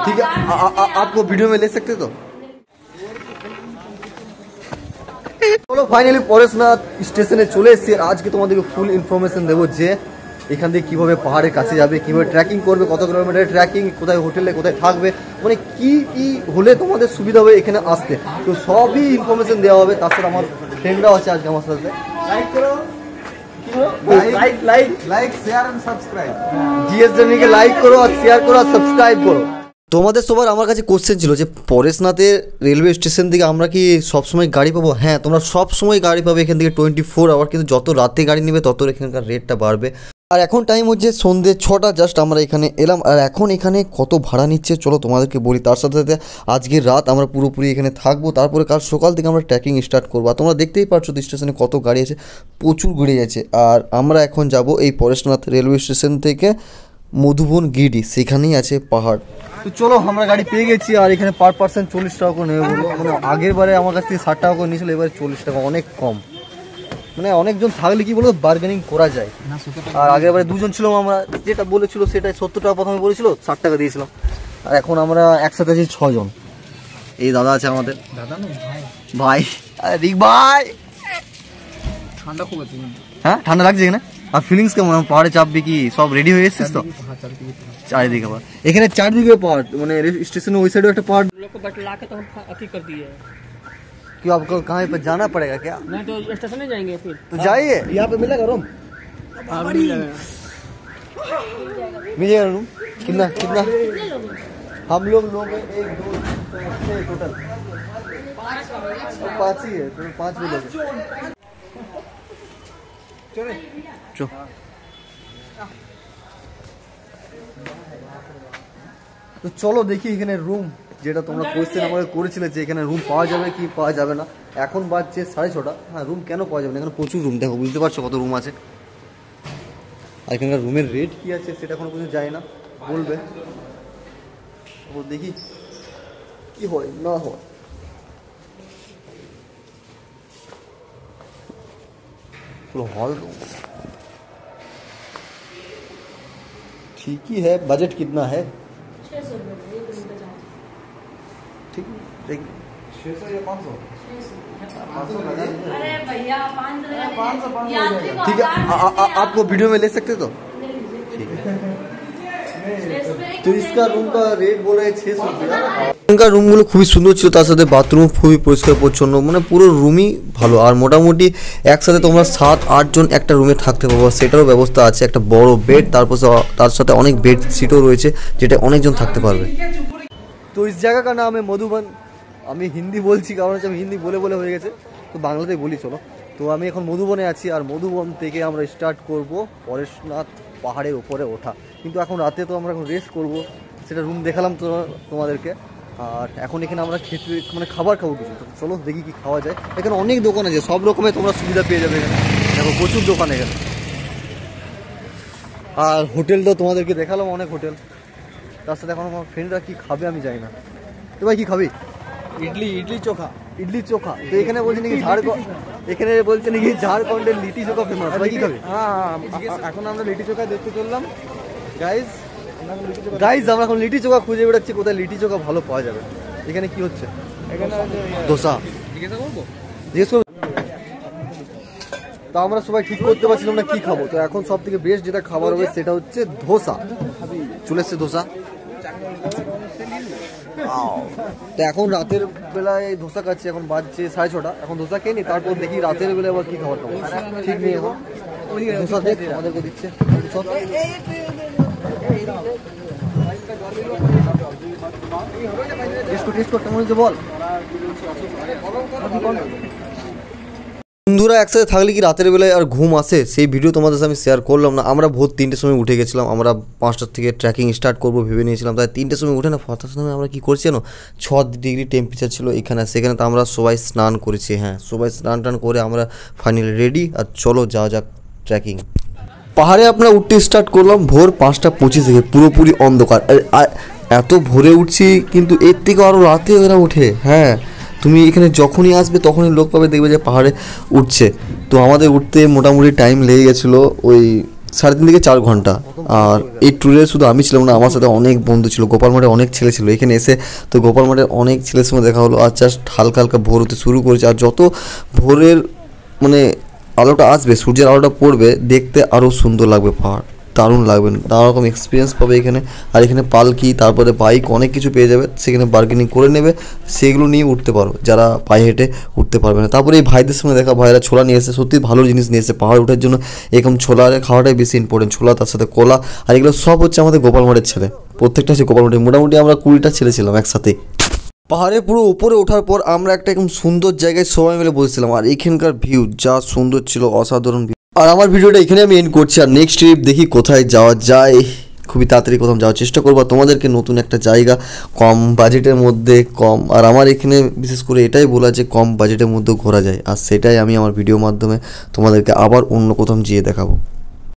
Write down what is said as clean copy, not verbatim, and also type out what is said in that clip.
ठीक है आपको वीडियो में ले सकते तो চলো ফাইনালি পরেশনাথ স্টেশনে চলে এসেছি। আজকে তোমাদেরকে ফুল ইনফরমেশন দেবো যে এখান থেকে কীভাবে পাহাড়ের কাছে যাবে, কীভাবে ট্রেকিং করবে, কত কিলোমিটার ট্রেকিং, কোথায় হোটেলে কোথায় থাকবে, মানে কি কি হলে তোমাদের সুবিধা হবে এখানে আসতে, তো সবই ইনফরমেশন দেওয়া হবে। তার সাথে আমার ফ্রেন্ডরাও আছে আজকে আমার সাথে। লাইক করো, like share and subscribe. GS জার্নিকে লাইক করো আর শেয়ার করো আর সাবস্ক্রাইব করো। তোমাদের সবার আমার কাছে কোশ্চেন ছিল যে পরেশনাথের রেলওয়ে স্টেশন থেকে আমরা কি সবসময় গাড়ি পাবো? হ্যাঁ, তোমরা সবসময় গাড়ি পাবে এখান থেকে 24 আওয়ার, কিন্তু যত রাতে গাড়ি নেবে তত এখানকার রেটটা বাড়বে। আর এখন টাইম হচ্ছে সন্ধ্যে 6টা, জাস্ট আমরা এখানে এলাম। আর এখন এখানে কত ভাড়া নিচ্ছে চলো তোমাদেরকে বলি। তার সাথে সাথে আজকের রাত আমরা পুরোপুরি এখানে থাকবো, তারপরে কাল সকাল থেকে আমরা ট্রেকিং স্টার্ট করবো। আর তোমরা দেখতেই পারছো তো স্টেশনে কত গাড়ি আছে, প্রচুর গাড়ি আছে। আর আমরা এখন যাব এই পরেশনাথ রেলওয়ে স্টেশন থেকে মধুবন গিরিডি, সেখানেই আছে পাহাড়। তো চলো আমরা গাড়ি পেয়ে গেছি। আর এখানে পার পার্সন 40 টাকা করে নেবে বললো, মানে আগের বারে আমার কাছ থেকে 60 টাকা করে নিয়েছিল, এবারে 40 টাকা, অনেক কম। মানে অনেকজন থাকলে কি বলবো বার্গেনিং করা যায়। আর আগের বারে দুজন ছিলাম আমরা, যেটা বলেছিল সেটাই 70 টাকা প্রথমে বলেছিল, 60 টাকা দিয়েছিলাম। আর এখন আমরা একসাথে আছি 6 জন। এই দাদা আছে আমাদের, দাদা না ভাই, রিক ভাই। ঠান্ডা খুব আছে, হ্যাঁ ঠান্ডা লাগছে এখানে। আর ফিলিংস কেমন? পাহাড়ে চাপবি কি সব রেডি হয়ে এসেছিস তো? চারিদিকে পাহাড়, এখানে চারদিকে পাহাড়, মানে স্টেশনের ওই সাইডে একটা পাহাড়। क्यों आपको कहाँ पर जाना पड़ेगा क्या? नहीं तो स्टेशन ही जाएंगे फिर। तो जाइए, यहाँ पे मिलेगा रूम? मिलेगा रूम? कितना कितना? हम लोग 1 2 3 टोटल 5 ही है, तो 5 भी लोग। चलो তো চলো দেখি এখানে রুম, যেটা তোমরা কোয়েশ্চেন আমাকে করেছিলে যে এখানে রুম পাওয়া যাবে কি পাওয়া যাবে না। এখন বাজছে 6:30। হ্যাঁ, রুম কেন পাওয়া যাবে না, এখানে প্রচুর রুম, দেখো বুঝতে পারছো কত রুম আছে। আর এখানকার রুমের রেট কী আছে সেটা এখনো পর্যন্ত যায় না, বলবে। ও দেখি কি হয় না হয়। हॉल रूम ठीक ही है। बजट कितना है? 600 रुपये ठीक है, देखिए 600 या 500? अरे भैया 500 ठीक है, आपको वीडियो में ले सकते तो ठीक है। तो इसका रूम का रेट बोल रहे 600 रुपया। এখানকার রুমগুলো খুবই সুন্দর ছিল, তার সাথে বাথরুম খুবই পরিষ্কার পরিচ্ছন্ন, মানে পুরো রুমই ভালো। আর মোটামুটি একসাথে তোমরা 7-8 জন একটা রুমে থাকতে পারবো, সেটারও ব্যবস্থা আছে। একটা বড় বেড, তার সাথে অনেক বেড সিটও রয়েছে, যেটা অনেকজন থাকতে পারবে। তো ইস জায়গা কা নাম है মধুবন। আমি হিন্দি বলছি কারণ হচ্ছে আমি হিন্দি বলে বলে হয়ে গেছে, তো বাংলাতেই বলি চলো। তো আমি এখন মধুবনে আছি, আর মধুবন থেকে আমরা স্টার্ট করব পরেশনাথ পাহাড়ের উপরে ওঠা। কিন্তু এখন রাতে তো আমরা এখন রেস্ট করব, সেটা রুম দেখালাম তো তোমাদেরকে। আর এখন এখানে আমরা খেতে মানে খাবার খাবো কিছু, তো চলো দেখি কি খাওয়া যায়। এখানে অনেক দোকান আছে, সব রকমের তোমরা সুবিধা পেয়ে যাবে এখানে, দেখো প্রচুর দোকান এখানে। আর হোটেলটাও তোমাদেরকে দেখালাম, অনেক হোটেল। তার সাথে এখন আমার ফ্রেন্ডরা কি খাবে আমি জানি না। তো ভাই কি খাবি? ইডলি চোখা। ইডলি চোখা। তো এখানে বলছে নাকি এখানে বলছে নাকি ঝাড়খণ্ডের লিটি চোখা ফেমাস, ভাই কি খাবে? হ্যাঁ, এখন আমরা লিটি চোখা দেখতে চললাম গাইজ। আমরা এখন লিটি চোখা খুঁজে বেড়াচ্ছি কোথায় লিটি চোখা ভালো পাওয়া যাবে। এখানে কি হচ্ছে? এখানে ধোসা জিজ্ঞেস করবো। তো আমরা সবাই ঠিক করতে পারছিলাম না কি খাবো। তো এখন সব থেকে বেস্ট যেটা খাবার হবে সেটা হচ্ছে ধোসা। চলে এসছে ধোসা। তো এখন রাতের বেলায় ধোসা খাচ্ছি, এখন বাজছে 6:30। এখন ধোসা খেয়ে নি, তারপর দেখি রাতের বেলায় আবার কি খাবার খাবো, ঠিক নেই এখন। ধোসা দেখ আমাদেরকে দিচ্ছে। কেমন হচ্ছে বল। বন্ধুরা একসাথে থাকলে কি রাতের বেলায় আর ঘুম আসে, সেই ভিডিও তোমাদের সাথে আমি শেয়ার করলাম না। আমরা ভোর 3টের সময় উঠে গেছিলাম, আমরা 5টার থেকে ট্রেকিং স্টার্ট করবো ভেবে নিয়েছিলাম। তাই 3টের সময় উঠে না 5টার সময় আমরা কী করছি জানো, 6 ডিগ্রি টেম্পারেচার ছিল এখানে। সেখানে তো আমরা সবাই স্নান করেছি। হ্যাঁ, সবাই স্নান টান করে আমরা ফাইনালি রেডি। আর চলো যাওয়া যাক ট্রেকিং। পাহাড়ে আমরা উঠতে স্টার্ট করলাম ভোর 5:25 থেকে, পুরোপুরি অন্ধকার। এত ভোরে উঠছি, কিন্তু এর থেকে আরও রাতে ওরা ওঠে। হ্যাঁ, তুমি এখানে যখনই আসবে তখনই লোক পাবে, দেখবে যে পাহাড়ে উঠছে। তো আমাদের উঠতে মোটামুটি টাইম লেগে গেছিলো ওই 3.5 থেকে 4 ঘন্টা। আর এই ট্যুরে শুধু আমি ছিলাম না, আমার সাথে অনেক বন্ধু ছিল, গোপাল মাঠে অনেক ছেলে ছিল। এখানে এসে তো গোপাল মাঠে অনেক ছেলের সঙ্গে দেখা হলো। আর জাস্ট হালকা হালকা ভোর হতে শুরু করেছে। আর যত ভোরের মানে আলোটা আসবে, সূর্যের আলোটা পড়বে, দেখতে আরও সুন্দর লাগবে পাহাড়, দারুণ লাগবে, নানা রকম এক্সপিরিয়েন্স পাবে এখানে। আর এখানে পালকি, তারপরে বাইক, অনেক কিছু পেয়ে যাবে, সেখানে বার্গেনিং করে নেবে, সেগুলো নিয়ে উঠতে পারো যারা পায়ে হেঁটে উঠতে পারবে না। তারপরে এই ভাইদের সঙ্গে দেখা, ভাইরা ছোলা নিয়ে এসে, সত্যি ভালো জিনিস নিয়ে এসে পাহাড় ওঠার জন্য। এরকম ছোলা খাওয়াটাই বেশি ইম্পর্টেন্ট, ছোলা তার সাথে কলা। আর এগুলো সব হচ্ছে আমাদের গোপাল মাঠের ছেলে, প্রত্যেকটা হচ্ছে গোপাল মাঠে। মোটামুটি আমরা 20টা ছেলে ছিলাম একসাথে। পাহাড়ে পুরো উপরে ওঠার পর আমরা একটা একদম সুন্দর জায়গায় সবাই মিলে বসেছিলাম। আর এখানকার ভিউ যা সুন্দর ছিল, অসাধারণ ভিউ। আর আমার ভিডিওটা এখানে আমি এন্ড করছি। আর নেক্সট ট্রিপ দেখি কোথায় যাওয়া যায়, খুবই তাড়াতাড়ি কোথাও যাওয়ার চেষ্টা করবো। তোমাদেরকে নতুন একটা জায়গা, কম বাজেটের মধ্যে, কম, আর আমার এখানে বিশেষ করে এটাই বলা যে কম বাজেটের মধ্যেও ঘোরা যায়। আর সেটাই আমি আমার ভিডিওর মাধ্যমে তোমাদেরকে আবার অন্য কোথাও যেয়ে দেখাবো।